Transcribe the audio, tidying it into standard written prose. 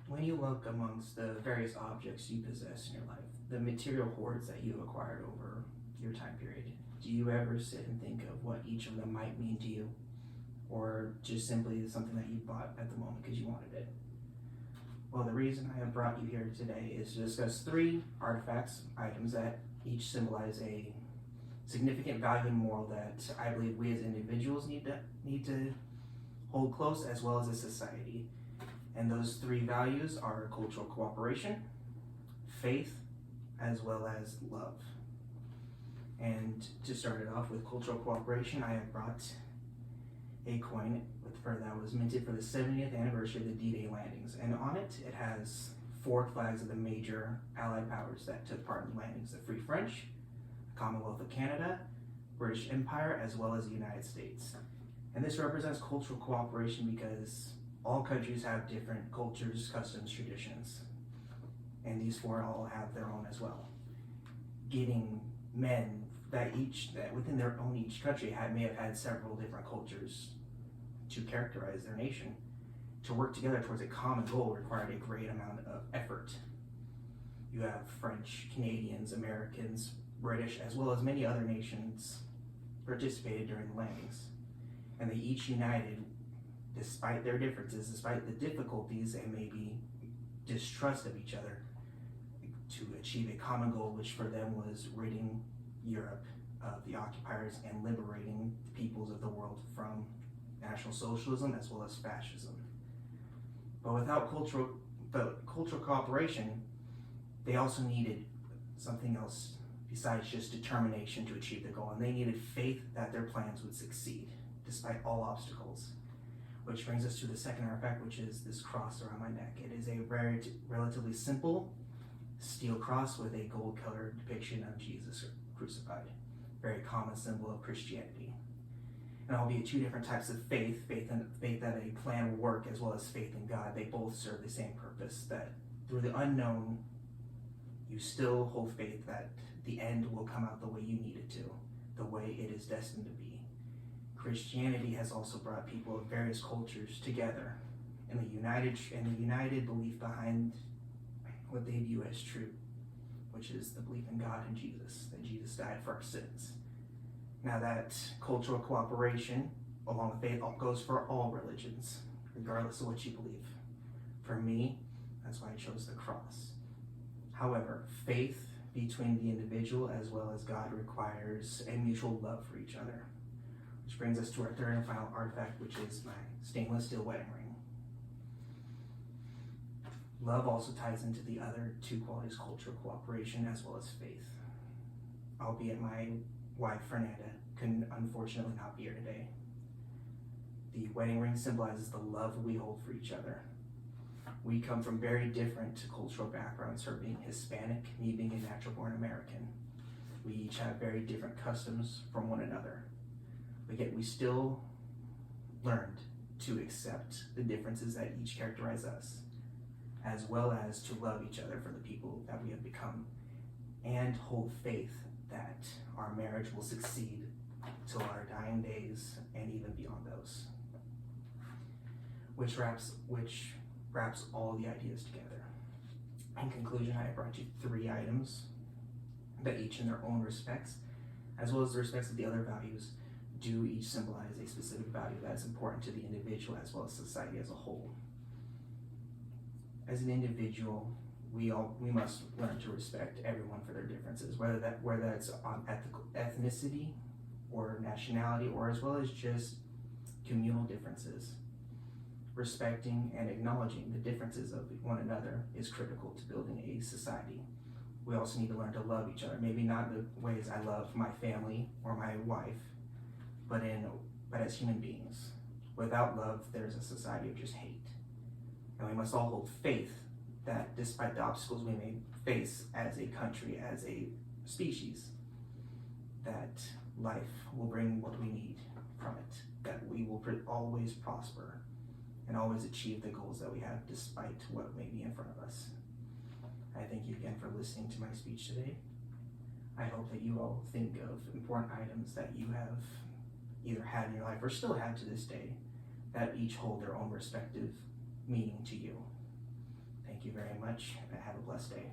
When you look amongst the various objects you possess in your life, the material hoards that you have acquired over your time period, do you ever sit and think of what each of them might mean to you? Or just simply something that you bought at the moment because you wanted it? Well, the reason I have brought you here today is to discuss 3 artifacts, items that each symbolize a significant value and moral that I believe we as individuals need to hold close, as well as a society. And those 3 values are cultural cooperation, faith, as well as love. And to start it off with cultural cooperation, I have brought a coin that was minted for the 70th anniversary of the D-Day landings. And on it, it has 4 flags of the major Allied powers that took part in the landings: the Free French, the Commonwealth of Canada, British Empire, as well as the United States. And this represents cultural cooperation because all countries have different cultures, customs, traditions, and these 4 all have their own as well. Getting men that within their own each country may have had several different cultures to characterize their nation, to work together towards a common goal required a great amount of effort. You have French, Canadians, Americans, British, as well as many other nations participated during the landings, and they each united despite their differences, despite the difficulties and maybe distrust of each other, to achieve a common goal, which for them was ridding Europe of the occupiers and liberating the peoples of the world from National Socialism as well as fascism. But without cultural cooperation, they also needed something else besides just determination to achieve the goal, and they needed faith that their plans would succeed despite all obstacles. Which brings us to the second artifact, which is this cross around my neck. It is a relatively simple steel cross with a gold-colored depiction of Jesus crucified. Very common symbol of Christianity. And albeit 2 different types of faith that a plan will work, as well as faith in God, they both serve the same purpose, that through the unknown, you still hold faith that the end will come out the way you need it to, the way it is destined to be. Christianity has also brought people of various cultures together in the united belief behind what they view as true, which is the belief in God and Jesus, that Jesus died for our sins. Now that cultural cooperation, along with faith, goes for all religions, regardless of what you believe. For me, that's why I chose the cross. However, faith between the individual as well as God requires a mutual love for each other. Which brings us to our 3rd and final artifact, which is my stainless steel wedding ring. Love also ties into the other 2 qualities, cultural cooperation as well as faith. Albeit my wife, Fernanda, can unfortunately not be here today. The wedding ring symbolizes the love we hold for each other. We come from very different cultural backgrounds, her being Hispanic, me being a natural-born American. We each have very different customs from one another. But yet we still learned to accept the differences that each characterize us, as well as to love each other for the people that we have become, and hold faith that our marriage will succeed till our dying days and even beyond those. Which wraps all the ideas together. In conclusion, I have brought you 3 items that each in their own respects, as well as the respects of the other values, do each symbolize a specific value that is important to the individual as well as society as a whole. As an individual, we must learn to respect everyone for their differences, whether that's on ethnicity or nationality, or as well as just communal differences. Respecting and acknowledging the differences of one another is critical to building a society. We also need to learn to love each other, maybe not the ways I love my family or my wife, but as human beings. Without love, there's a society of just hate. And we must all hold faith that despite the obstacles we may face as a country, as a species, that life will bring what we need from it, that we will always prosper and always achieve the goals that we have despite what may be in front of us. I thank you again for listening to my speech today. I hope that you all think of important items that you have either had in your life or still have to this day that each hold their own respective meaning to you. you very much. Have a blessed day.